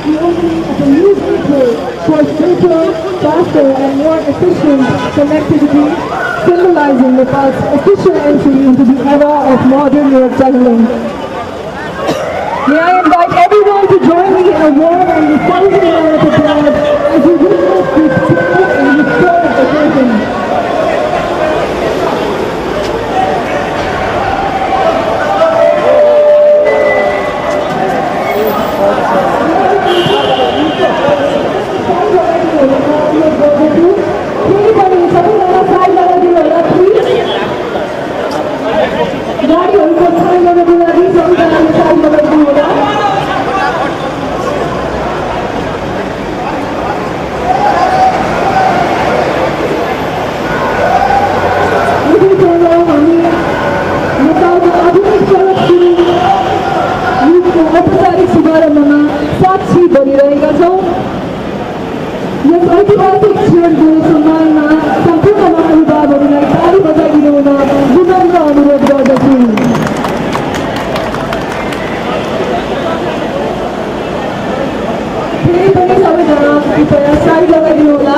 the opening of a new gateway for safer, faster, and more efficient connectivity, symbolizing Nepal's official entry into the era of modern road tunneling. May I invite everyone to join me in a warm and resounding round of applause as we witness this proud and historic occasion. ऐतिहासिक क्षणको सम्मानमा सम्पूर्ण महानुभावहरूलाई ताली बजाइदिनु हुन विनम्र अनुरोध गर्दछु। फेरि पनि सबैजना कृपया साइड लगाइदिनु होला।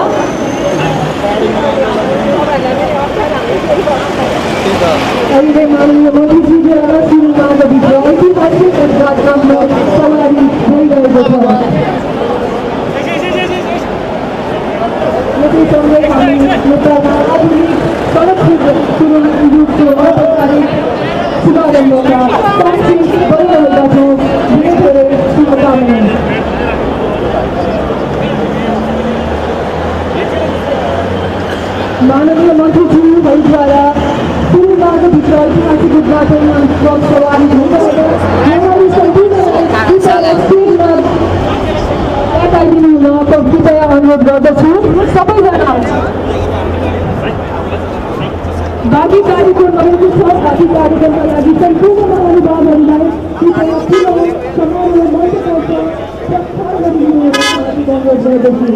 अहिले माननीय मन्त्रीज्यूद्वारा सुरु मार्गभित्र ऐतिहासिक उद्घाटनको सवारी भइरहेको छ। सँगै हामी नेपालमा आधुनिक सडक सुरक्षा युगको औपचारिक शुभारम्भका साक्षी भइरहेका छौँ। धेरै धेरै शुभकामना। माननीय मन्त्रीज्यूहरूद्वारा सुरु मार्गभित्र ऐतिहासिक उद्घाटनमा सवारी भइरहेको उहाँहरू सम्पूर्ण बताइदिनु हुन कृपया अनुरोध गर्दछु। सबैजना बाँकी कार्यक्रम रहेको छ। बाँकी कार्यक्रमका लागि सम्पूर्ण महानुभावहरूलाई कृपया ठुलो समारोह मञ्चतर्फ प्रस्थान गरिदिनु हुन अनुरोध गर्दछु।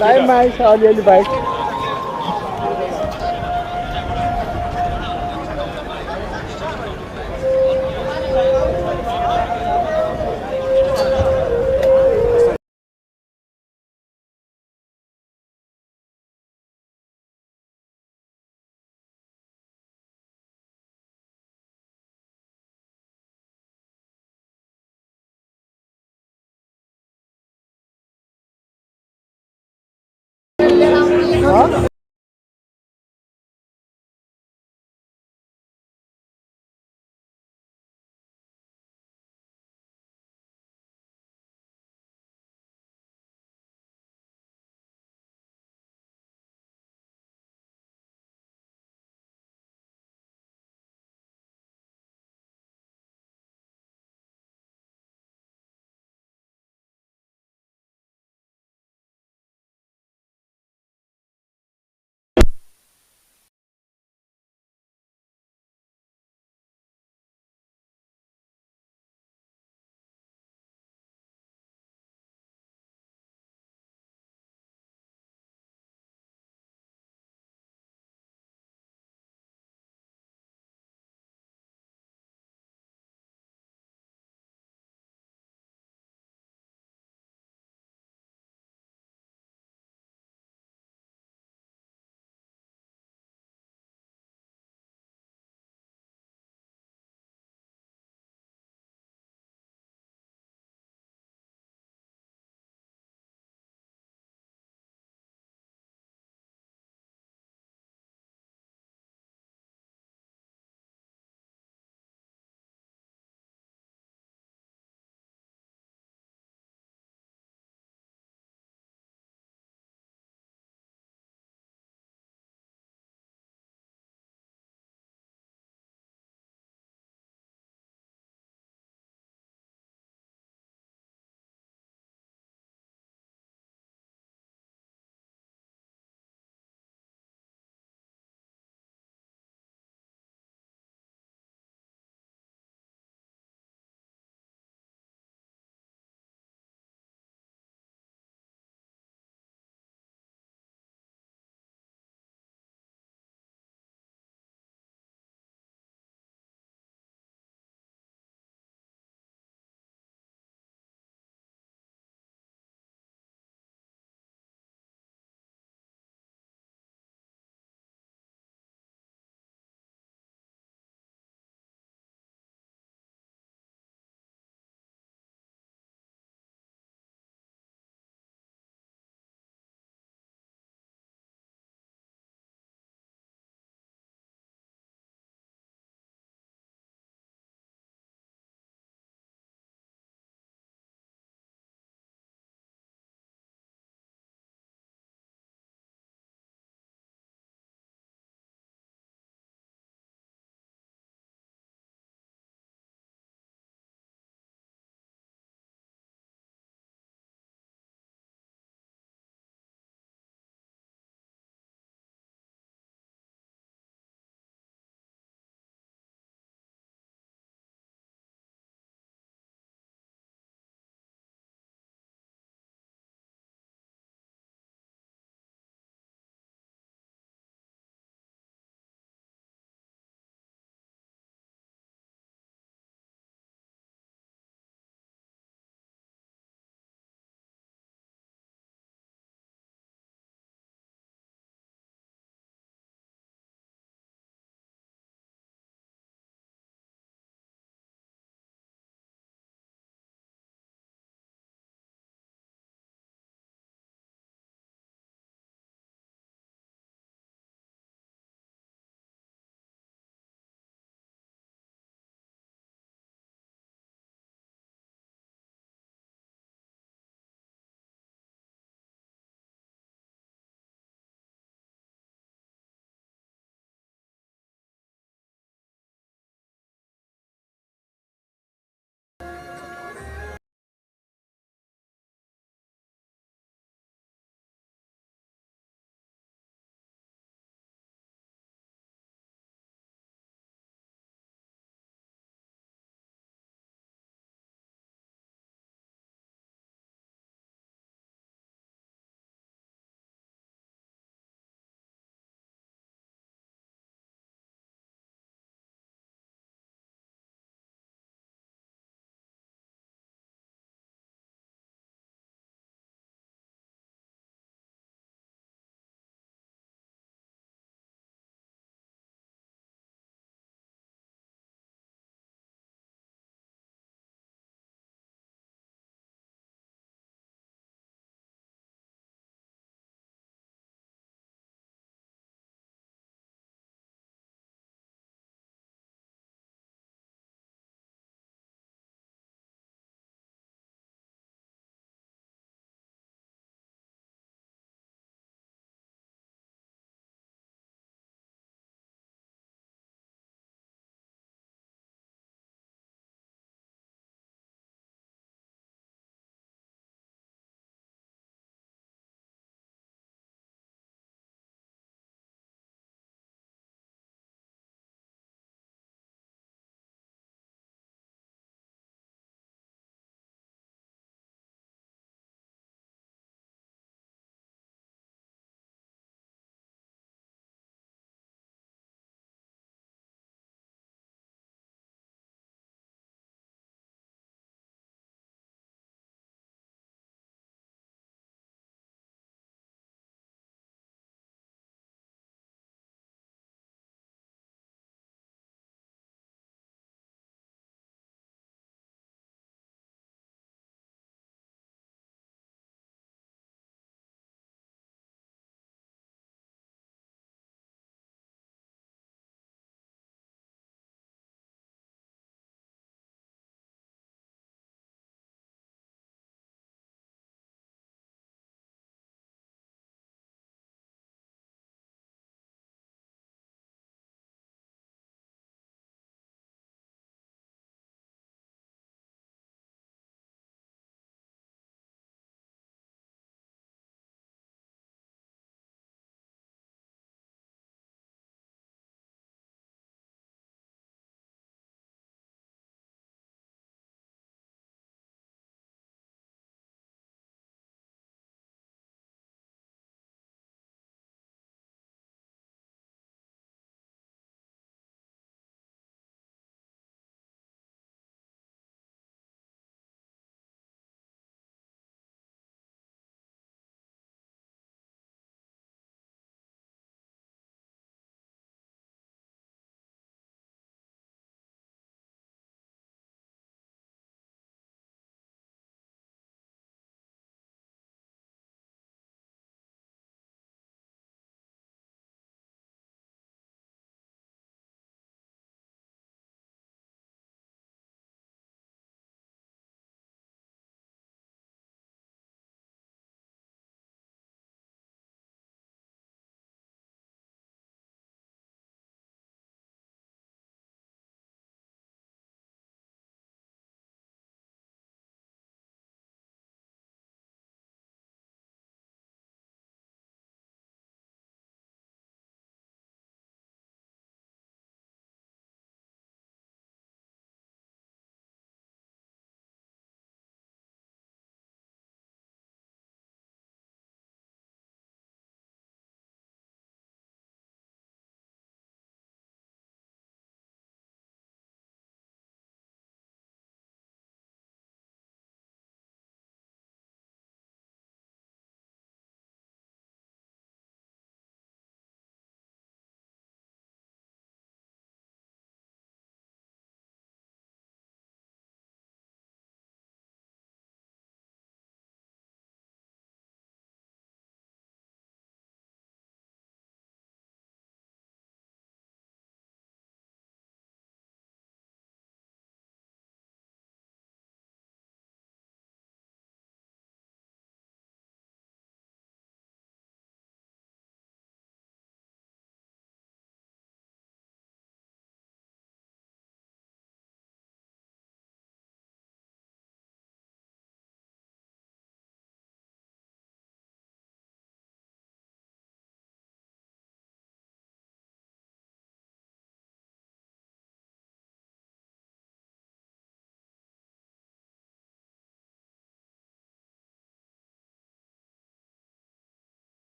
लाइभमा आइछ अलिअलि bike.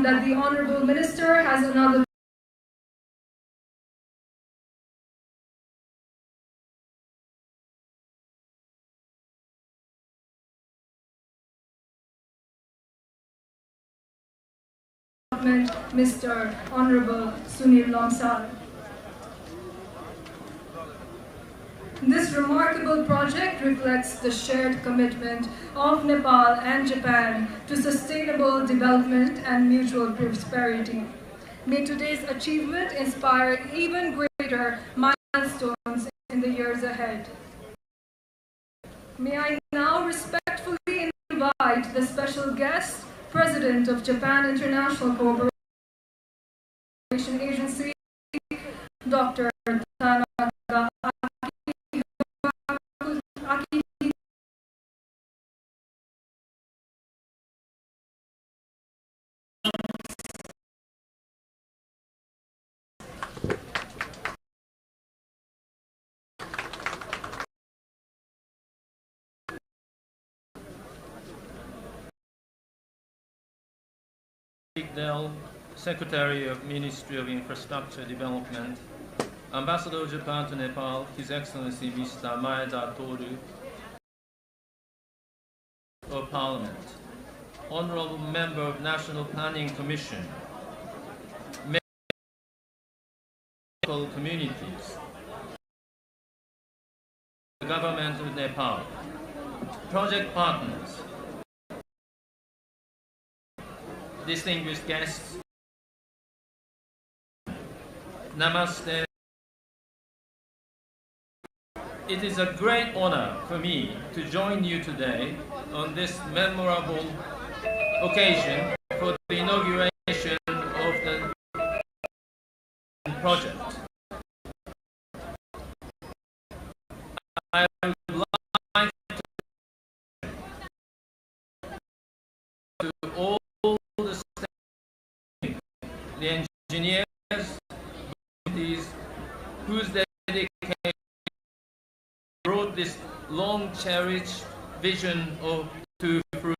that the Honourable Minister has another Mr. Honourable Sunil Lonsar. This remarkable project reflects the shared commitment of Nepal and Japan to sustainable development and mutual prosperity. May today's achievement inspire even greater milestones in the years ahead. May I now respectfully invite the special guest, President of Japan International Cooperation Agency, Dr. Tanaga Aki. Dell, Secretary of Ministry of Infrastructure Development, Ambassador of Japan to Nepal, His Excellency Mr. Maeda Toru of Parliament, Honorable Member of National Planning Commission, local communities, the Government of Nepal, project partners, distinguished guests, Namaste. It is a great honor for me to join you today on this memorable occasion for the inauguration of the project. I would like to all the engineers whose dedication brought this long-cherished vision to fruition.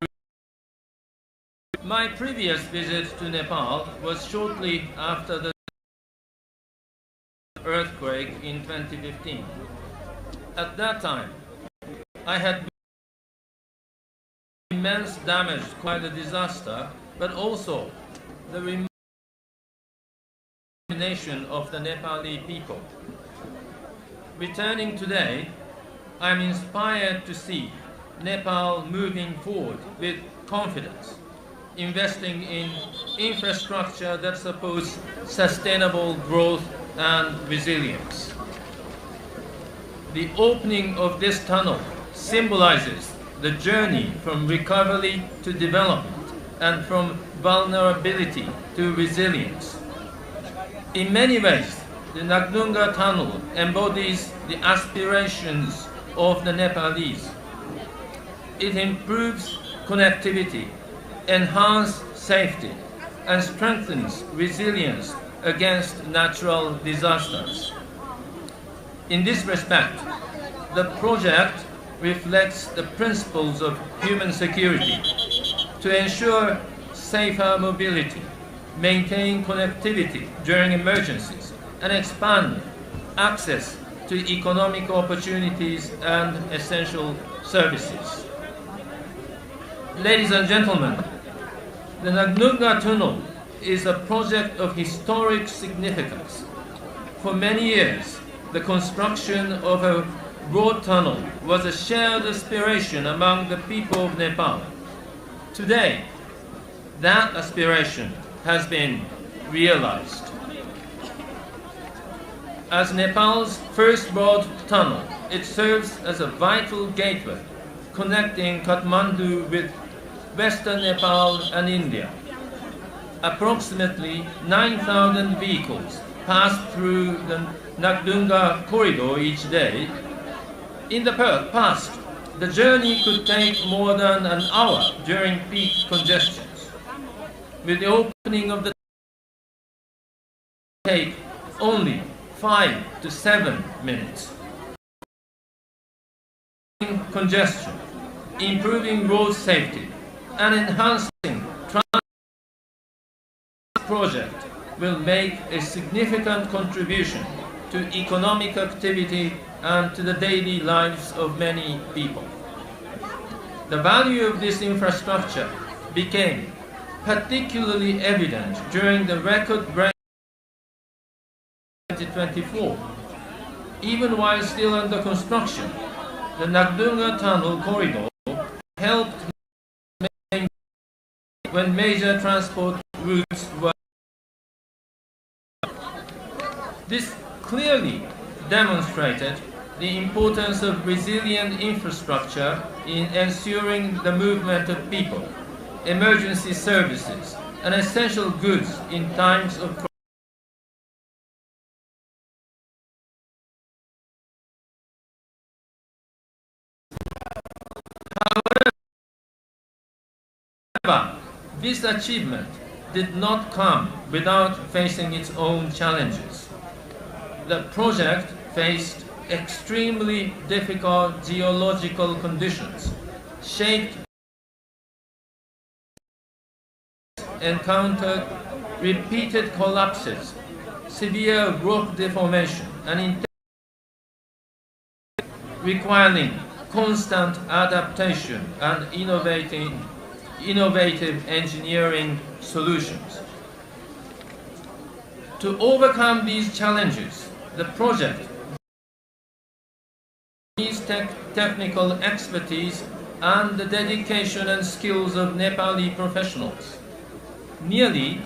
My previous visit to Nepal was shortly after the earthquake in 2015. At that time, I had immense damage, quite a disaster, but also the nation of the Nepali people. Returning today, I am inspired to see Nepal moving forward with confidence, investing in infrastructure that supports sustainable growth and resilience. The opening of this tunnel symbolizes the journey from recovery to development and from vulnerability to resilience. In many ways, the Nagdhunga Tunnel embodies the aspirations of the Nepalese. It improves connectivity, enhances safety, and strengthens resilience against natural disasters. In this respect, the project reflects the principles of human security to ensure safer mobility, maintain connectivity during emergencies, and expand access to economic opportunities and essential services. Ladies and gentlemen, the Nagdhunga Tunnel is a project of historic significance. For many years, the construction of a broad tunnel was a shared aspiration among the people of Nepal. Today, that aspiration has been realized. As Nepal's first broad tunnel, it serves as a vital gateway connecting Kathmandu with Western Nepal and India. Approximately 9,000 vehicles pass through the Nagdhunga corridor each day. In the past, the journey could take more than an hour during peak congestions. With the opening of the take only 5 to 7 minutes. Congestion, improving road safety, and enhancing transport project will make a significant contribution to economic activity and to the daily lives of many people. The value of this infrastructure became particularly evident during the record-breaking 2024. Even while still under construction, the Nagdhunga Tunnel corridor helped when major transport routes were. This clearly demonstrated the importance of resilient infrastructure in ensuring the movement of people, emergency services, and essential goods in times of crisis. However, this achievement did not come without facing its own challenges. The project faced extremely difficult geological conditions, encountered repeated collapses, severe rock deformation, and requiring constant adaptation and innovative engineering solutions. To overcome these challenges, the project needs technical expertise and the dedication and skills of Nepali professionals. Nearly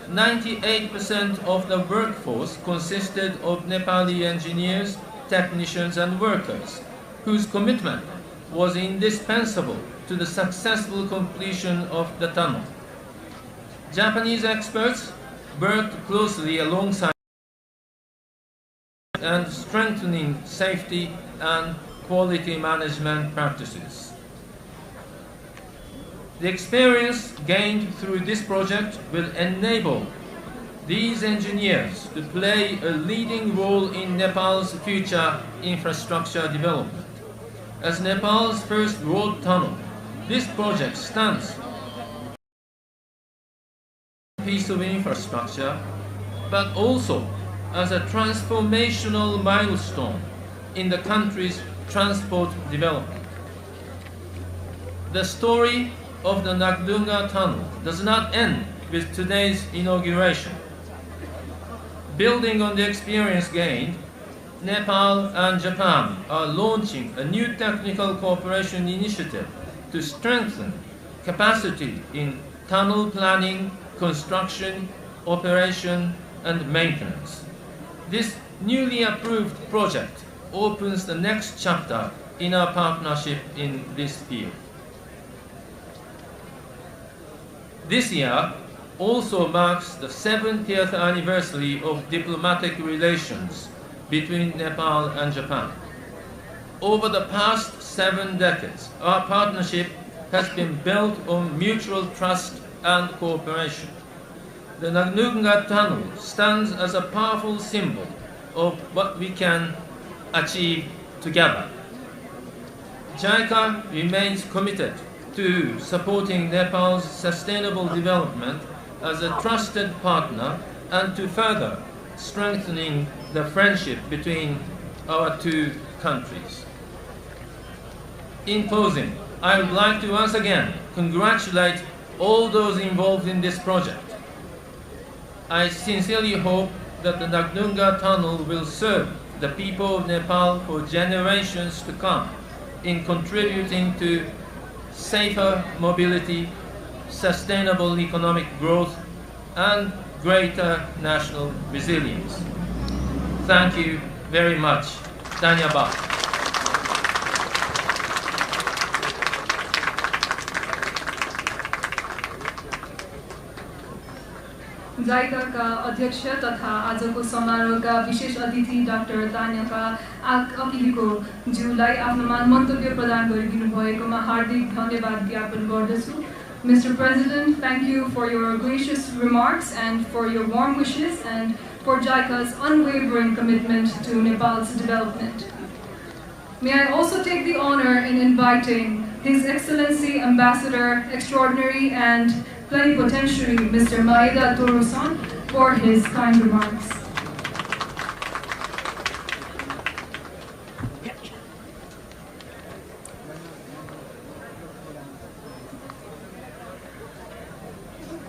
98% of the workforce consisted of Nepali engineers, technicians, and workers, whose commitment was indispensable to the successful completion of the tunnel. Japanese experts worked closely alongside and strengthening safety and quality management practices. The experience gained through this project will enable these engineers to play a leading role in Nepal's future infrastructure development. As Nepal's first road tunnel, this project stands as a piece of infrastructure, but also as a transformational milestone in the country's transport development. The story of the Nagdhunga Tunnel does not end with today's inauguration. Building on the experience gained, Nepal and Japan are launching a new technical cooperation initiative to strengthen capacity in tunnel planning, construction, operation, and maintenance. This newly approved project opens the next chapter in our partnership in this field. This year also marks the 70th anniversary of diplomatic relations between Nepal and Japan. Over the past 7 decades, our partnership has been built on mutual trust and cooperation. The Nagdhunga Tunnel stands as a powerful symbol of what we can achieve together. JICA remains committed to supporting Nepal's sustainable development as a trusted partner and to further strengthening the friendship between our two countries. In closing, I would like to once again congratulate all those involved in this project. I sincerely hope that the Nagdhunga Tunnel will serve the people of Nepal for generations to come in contributing to safer mobility, sustainable economic growth, and greater national resilience. Thank you very much. Dhanyabad. JICA का अध्यक्ष तथा आजको समारोहका विशेष अतिथि doctor तान्याका अकिलिको ज्यूलाई आफ्नो मन्तव्य प्रदान गरिदिनु भएकोमा हार्दिक धन्यवाद ज्ञापन गर्दछु. Mr. President, thank you for your gracious remarks and for your warm wishes and for JICA's unwavering commitment to Nepal's development. May I also take the honor in inviting His Excellency Ambassador Extraordinary and Plenipotentiary Mr. Maeda Torosan for his kind remarks.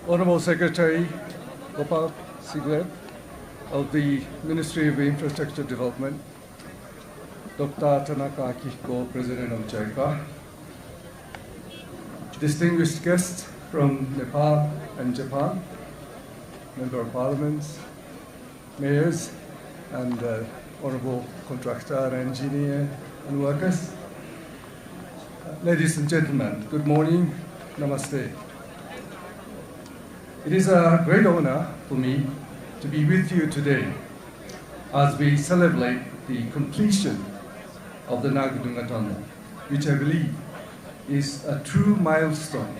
Honorable Secretary Gopal Siglet of the Ministry of Infrastructure Development, Dr. Tanaka Akihiko, President of JICA, distinguished guests from Nepal and Japan, Member of Parliaments, mayors, and honorable contractor, engineer, and workers. Ladies and gentlemen, good morning, namaste. It is a great honor for me to be with you today as we celebrate the completion of the Nagdhunga Tunnel, which I believe is a true milestone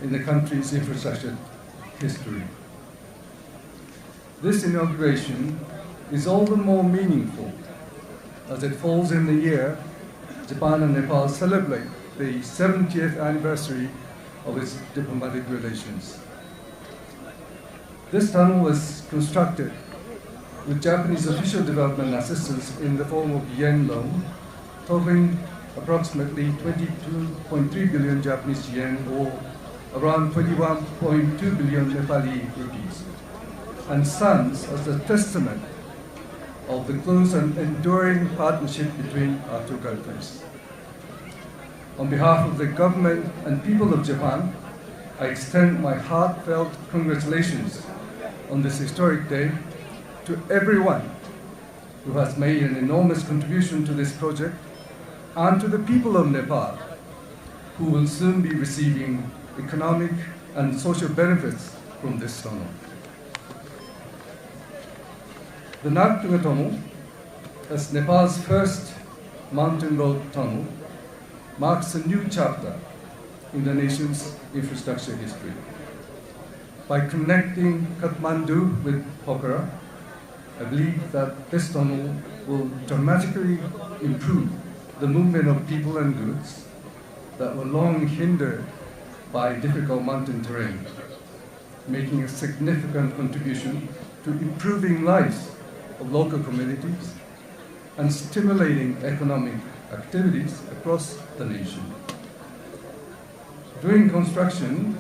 in the country's infrastructure history. This inauguration is all the more meaningful as it falls in the year Japan and Nepal celebrate the 70th anniversary of its diplomatic relations. This tunnel was constructed with Japanese official development assistance in the form of yen loan, totaling approximately 22.3 billion Japanese yen, or around 21.2 billion Nepali rupees, and stands as a testament of the close and enduring partnership between our two countries. On behalf of the government and people of Japan, I extend my heartfelt congratulations on this historic day to everyone who has made an enormous contribution to this project, and to the people of Nepal who will soon be receiving economic and social benefits from this tunnel. The Nagdhunga Tunnel, as Nepal's first mountain road tunnel, marks a new chapter in the nation's infrastructure history. By connecting Kathmandu with Pokhara, I believe that this tunnel will dramatically improve the movement of people and goods that were long hindered by difficult mountain terrain, making a significant contribution to improving lives of local communities and stimulating economic activities across the nation. During construction,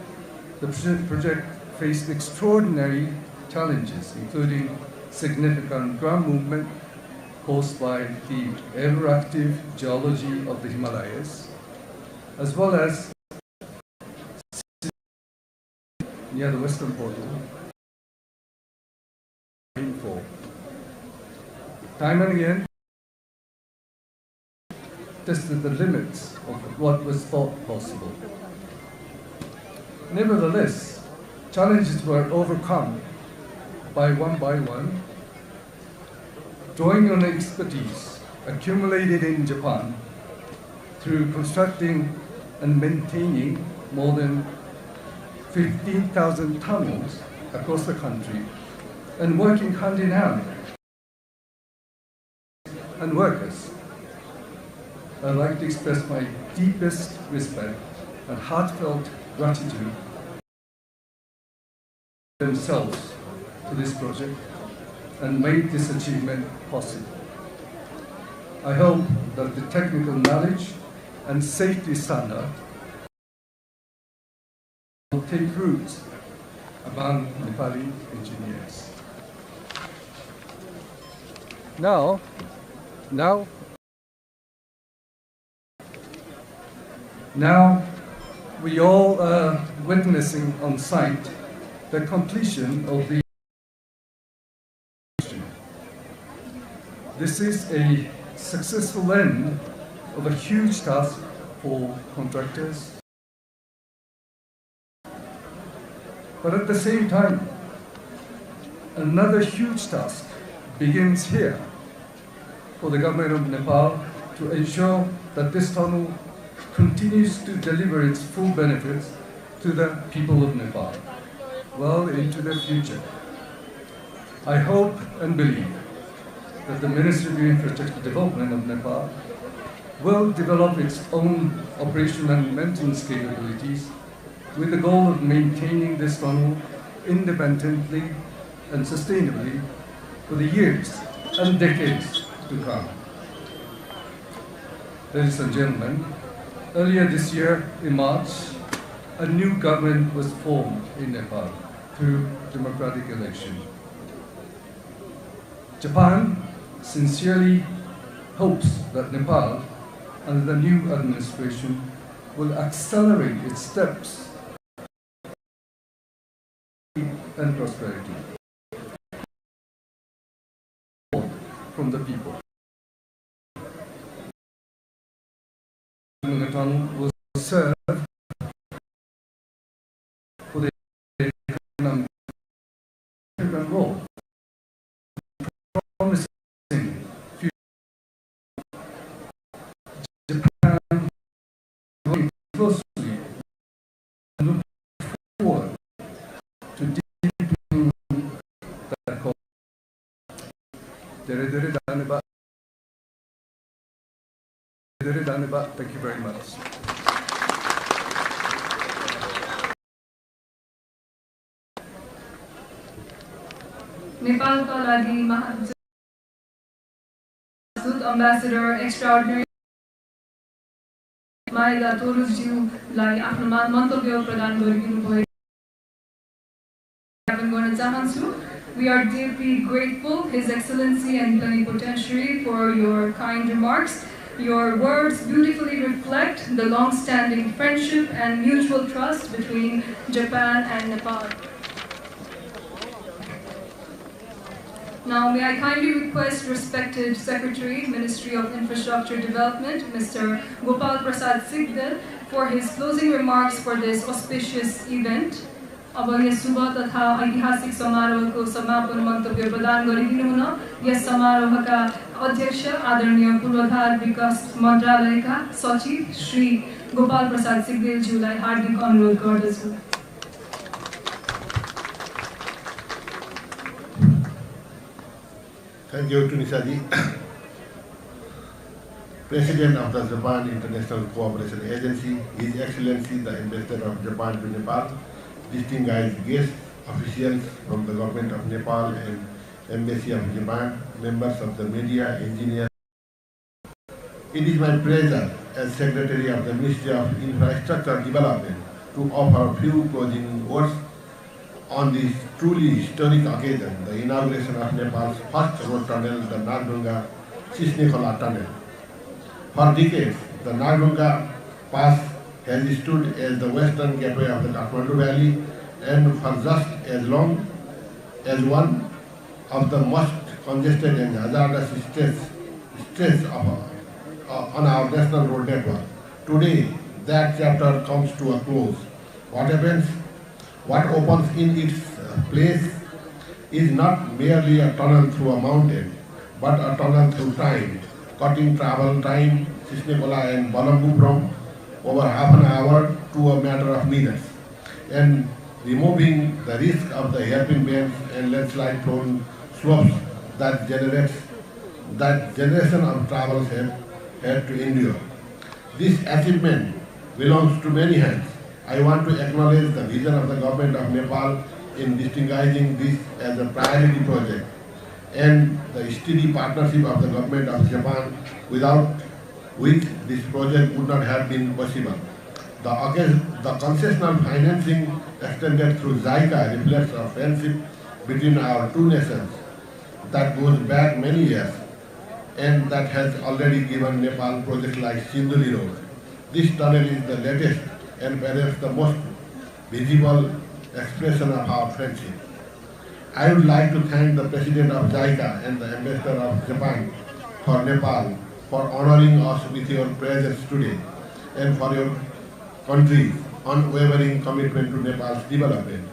the project faced extraordinary challenges, including significant ground movement caused by the ever-active geology of the Himalayas, as well as near the western portal, rainfall. Time and again, tested the limits of what was thought possible. Nevertheless, challenges were overcome by one, drawing on expertise accumulated in Japan through constructing and maintaining more than 15,000 tunnels across the country, and working hand in hand and workers. I'd like to express my deepest respect and heartfelt gratitude themselves to this project and made this achievement possible. I hope that the technical knowledge and safety standard will take root among Nepali engineers. Now we all are witnessing on site the completion of the. This is a successful end of a huge task for contractors. But at the same time, another huge task begins here for the government of Nepal to ensure that this tunnel continues to deliver its full benefits to the people of Nepal well into the future. I hope and believe that the Ministry of Infrastructure Development of Nepal will develop its own operational and maintenance capabilities with the goal of maintaining this tunnel independently and sustainably for the years and decades to come. Ladies and gentlemen, earlier this year in March, a new government was formed in Nepal through democratic election. Japan sincerely hopes that Nepal, under the new administration, will accelerate its steps and prosperity from the people. Nagdhunga Tunnel will serve for the economic role, promising future. Japan working closely and look forward to deepening that cause. Thank you very much. नेपालका लागि महादूत ambassador एक्स्ट्राअर्डिनरी माइला तोरुज्यूलाई आफ्नो मन्तव्य प्रदान गरिदिनु भयो गर्न चाहन्छु. We are deeply grateful, His Excellency and Plenipotentiary, for your kind remarks. Your words beautifully reflect the long-standing friendship and mutual trust between Japan and Nepal. Now, may I kindly request respected Secretary, Ministry of Infrastructure Development, Mr. Gopal Prasad Sigdal, for his closing remarks for this auspicious event. अब yes शुभ तथा ऐतिहासिक समारोहको समापन मन्तव्य प्रदान गरिदिनु हुन yes समारोहका अध्यक्ष आदरणीय पूर्वाधार विकास मन्त्रालयका सचिव श्री गोपाल प्रसाद सिग्देलज्यूलाई हार्दिक अनुरोध गर्दछु. Thank you, Tunisia-ji. President of the Japan International Cooperation Agency, His Excellency the Ambassador of Japan to Nepal, distinguished guests, officials from the Government of Nepal and Embassy of Japan, members of the media, engineers. It is my pleasure as Secretary of the Ministry of Infrastructure Development to offer a few closing words on this truly historic occasion, the inauguration of Nepal's first road tunnel, the Nagdhunga Tunnel. For decades, the Nagdhunga Pass has stood as the western gateway of the Kathmandu Valley, and for just as long as one of the most congested and hazardous stretches on our national road network. Today, that chapter comes to a close. What opens in its place is not merely a tunnel through a mountain, but a tunnel through time, cutting travel time, Sisnekola and Balambu from over half an hour to a matter of minutes, and removing the risk of the hairpin bends and landslide-prone slopes that generation of travelers have had to endure. This achievement belongs to many hands. I want to acknowledge the vision of the government of Nepal in distinguishing this as a priority project, and the steady partnership of the government of Japan, without which this project would not have been possible. The concessional financing extended through JICA reflects a friendship between our two nations that goes back many years, and that has already given Nepal projects like Sinduli Road. This tunnel is the latest and perhaps the most visible expression of our friendship. I would like to thank the President of JICA and the Ambassador of Japan for Nepal for honoring us with your presence today, and for your country's unwavering commitment to Nepal's development.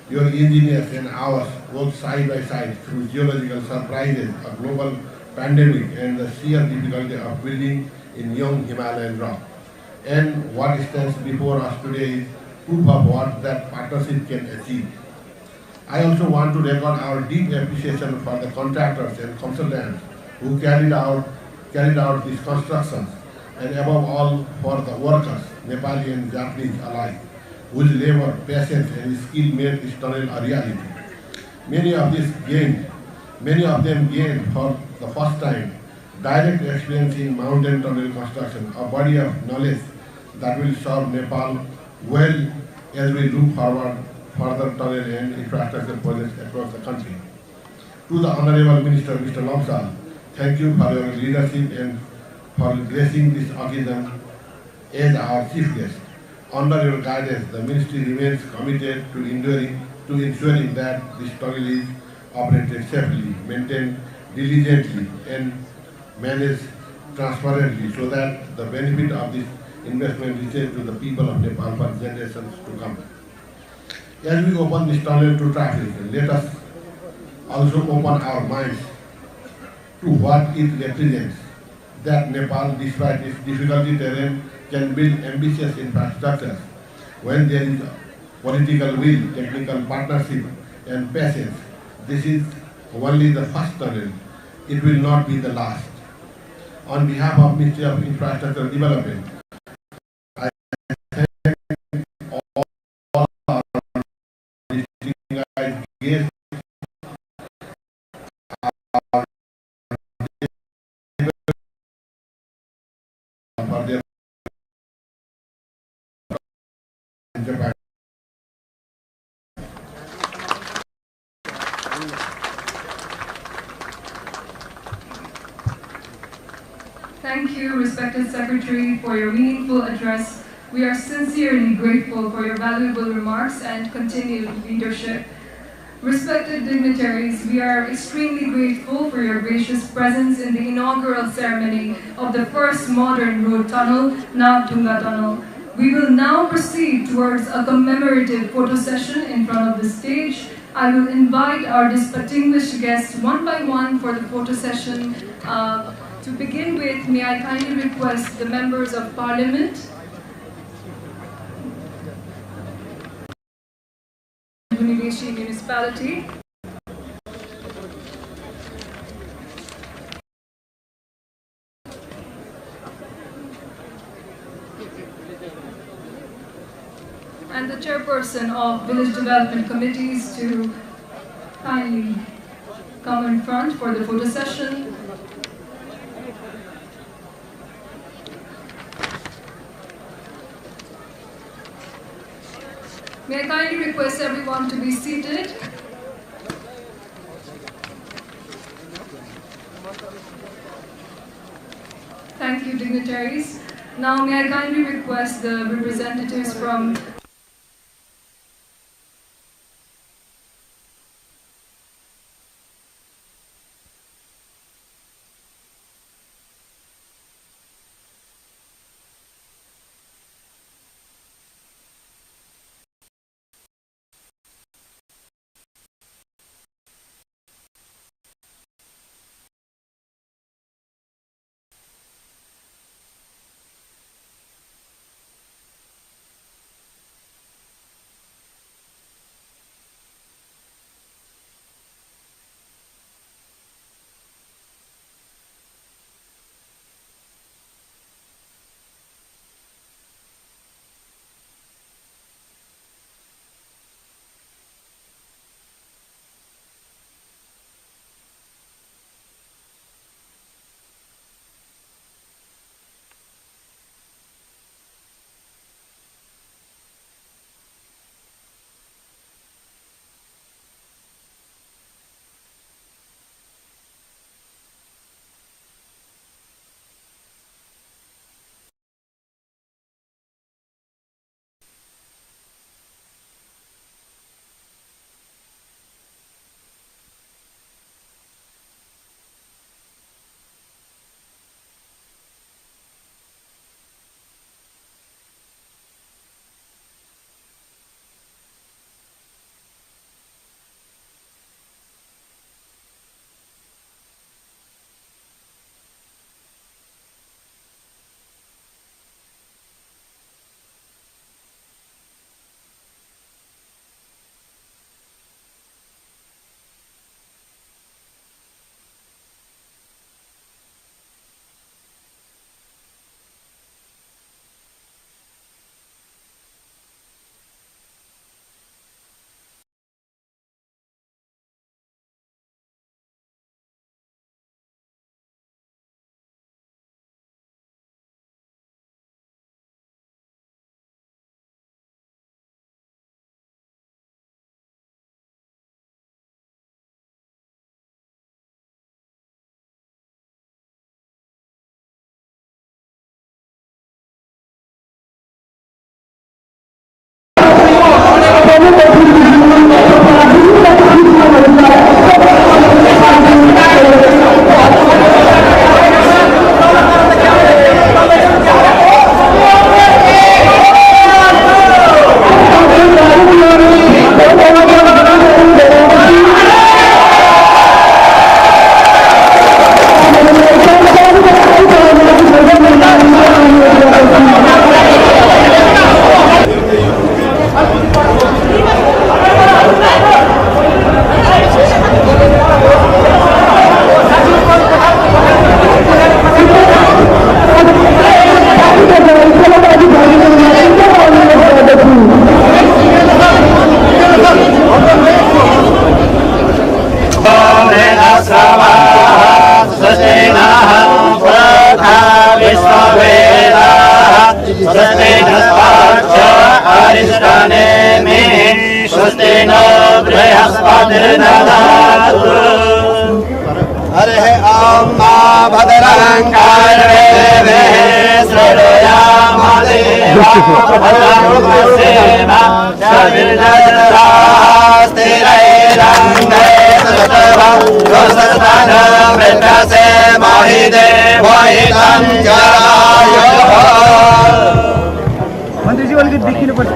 Your engineers and ours worked side by side through geological surprises, a global pandemic, and the sheer difficulty of building in young Himalayan rock. And what stands before us today is proof of what that partnership can achieve. I also want to record our deep appreciation for the contractors and consultants who carried out these constructions, and above all for the workers, Nepali and Japanese alike. whose labor, patience, and skill made this tunnel a reality. Many of them gained for the first time direct experience in mountain tunnel construction, a body of knowledge that will serve Nepal well as we look forward further tunnel and infrastructure projects across the country. To the Honorable Minister, Mr. Lomsal, thank you for your leadership and for gracing this occasion as our chief guest. Under your guidance, the Ministry remains committed to ensuring that this tunnel is operated safely, maintained diligently, and managed transparently so that the benefit of this investment reaches to the people of Nepal for generations to come. As we open this tunnel to traffic, let us also open our minds to what it represents, that Nepal, despite its difficult terrain, can build ambitious infrastructures when there is political will, technical partnership, and patience. This is only the first tunnel. It will not be the last. On behalf of Ministry of Infrastructure Development, I thank all our distinguished guests for their Japan. Thank you, respected Secretary, for your meaningful address. We are sincerely grateful for your valuable remarks and continued leadership. Respected dignitaries, we are extremely grateful for your gracious presence in the inaugural ceremony of the first modern road tunnel, Nagdhunga Tunnel. We will now proceed towards a commemorative photo session in front of the stage. I will invite our distinguished guests one by one for the photo session. To begin with, may I kindly request the members of Parliament, Nagdhunga Municipality, and the chairperson of village development committees to kindly come in front for the photo session. May I kindly request everyone to be seated. Thank you, dignitaries. Now may I kindly request the representatives from स्वस्ति नस्ताक्षो अरिष्टनेमि स्वस्ति no बृहस्पतिर्दधातु हरिः ॐ मा भद्रं कर्णेभिः शृणुयाम देवाः भद्रं स्थिरैरङ्गैस्तुतवस्तनमृतसे महि देवो हितं जरायुः मन्त्रीजी अलिकति देखिनु पर्छ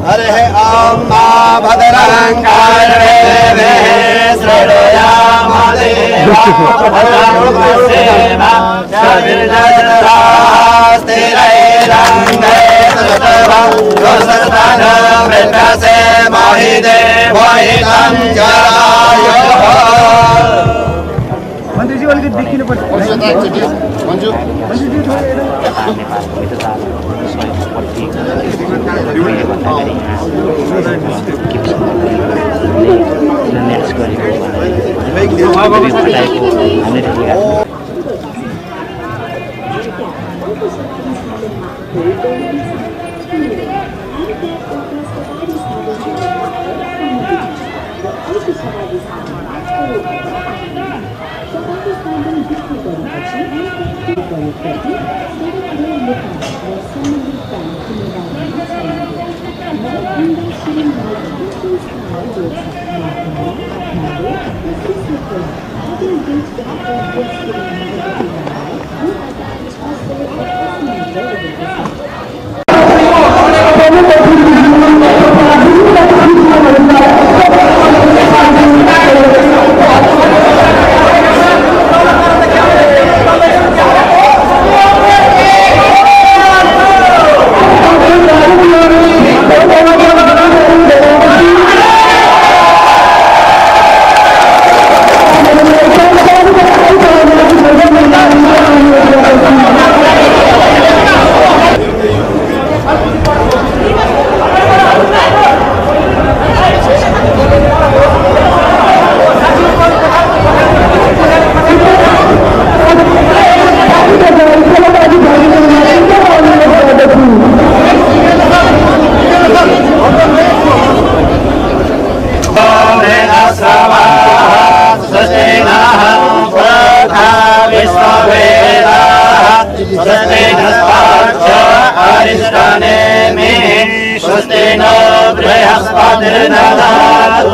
हरिः ॐ मा भद्रं कर्णेभिः शृणुयाम देवाः स्थिरैरङ्गैस्तुतवस्तनमृतसे महि देवो हितं जरायुः मन्त्रीजी अलिकति देखिनु पर्छ स्वस्ति नो बृहस्पतिर्दधातु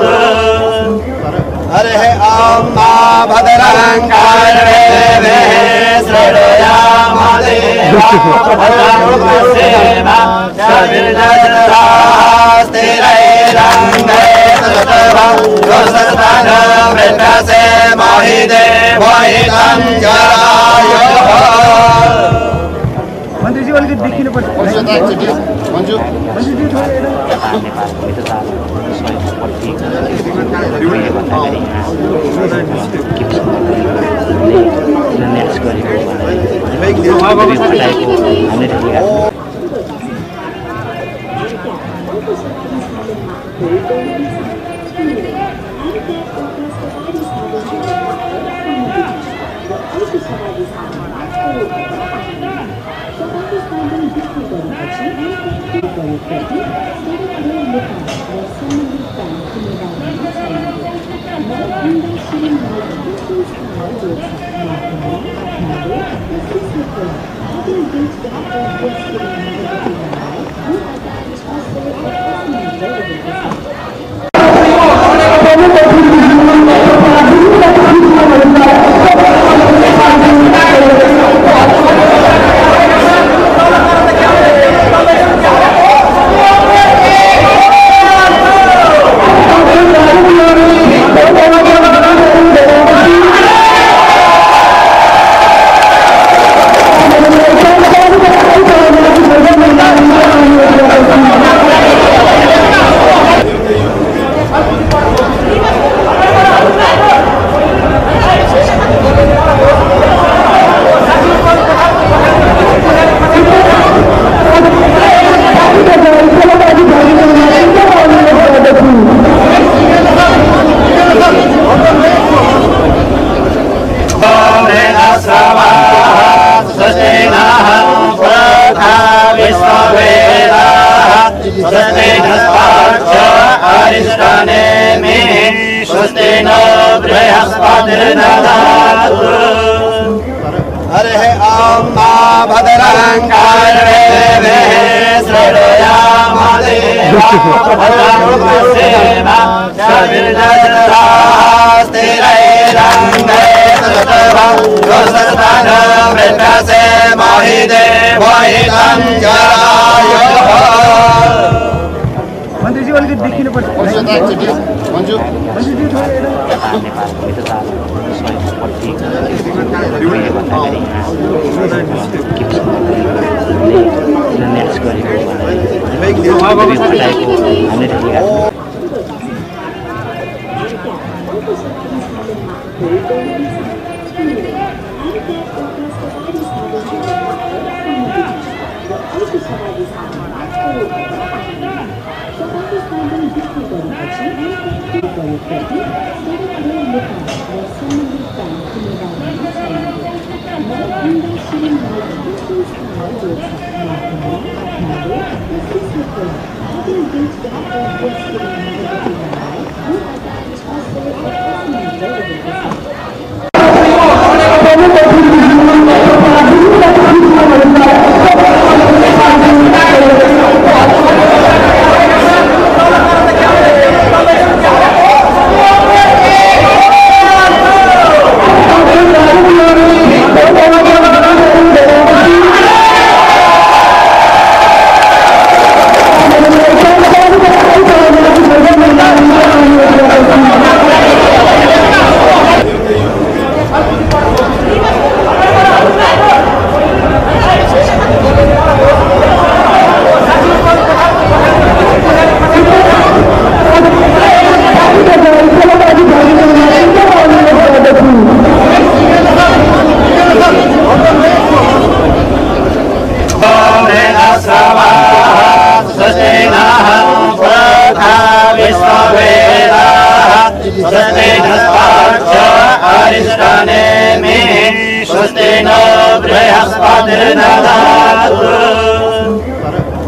हरिः ॐ मा भद्रं कर्णेभिः शृणुयाम देवाः भद्रं स्थिरैरङ्गैस्तुतवस्तनमृतसे रङ्गे ततवा योसस्तान वृत्रसे महिदे भयितं जरायुः मन्त्रीजी अलिकति देखिनु पर्छ मन्जु हरे ओम मा भद्रंकारे श्रेणुयामदेवा योसस्तान वृत्रसे महिदे भयितं जरायुः मन्त्रीजी अलिकति देखिनु पर्छ मन्जु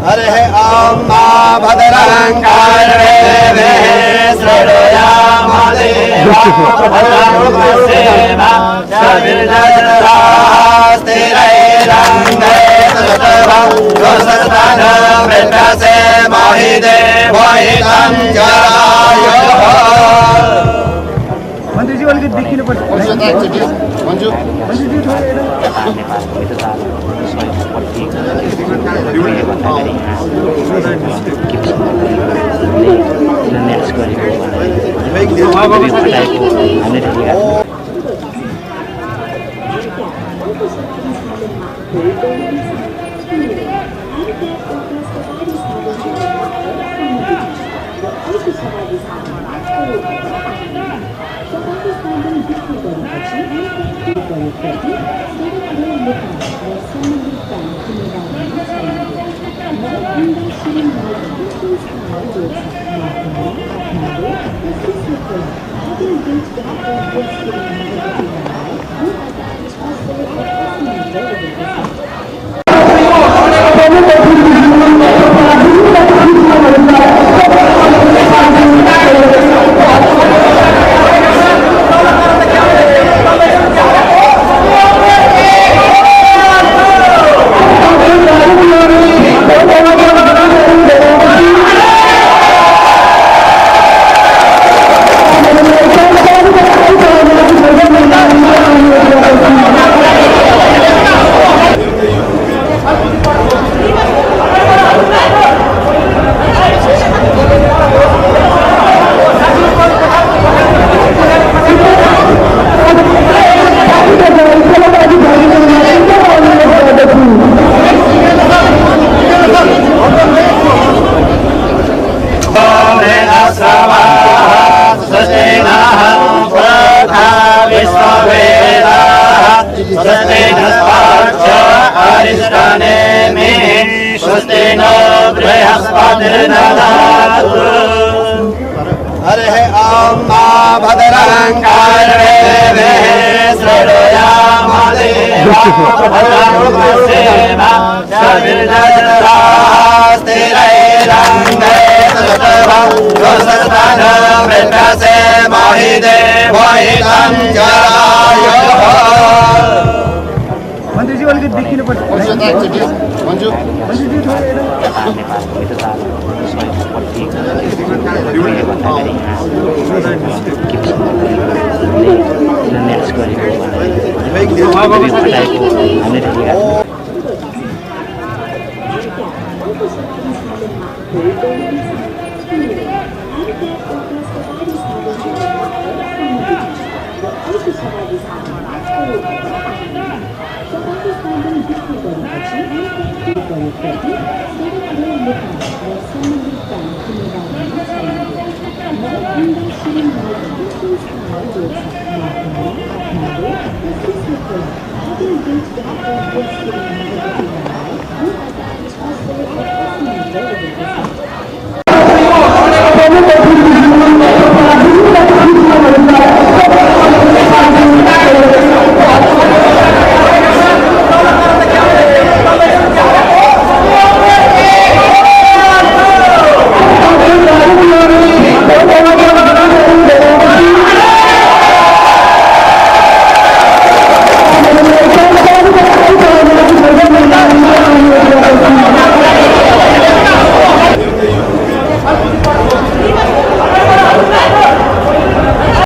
हरे ओम मा भद्रंकारे श्रेणुयामदेवा योसस्तान वृत्रसे महिदे भयितं जरायुः मन्त्रीजी अलिकति देखिनु पर्छ मन्जु मन्त्रीजी म्याच गरेको हामीले देखेका हरे ओम मा भद्रं कर्णे श्रेयामदे भद्रंसेना शबिर्जस्तेरैरङ्गे ततभं वृत्रसे महिदे वहितं जरायुः मन्त्रीजी अलिकति देखिनु पर्छ मन्जु म्याच गरेको हामीले देखेका Thank you.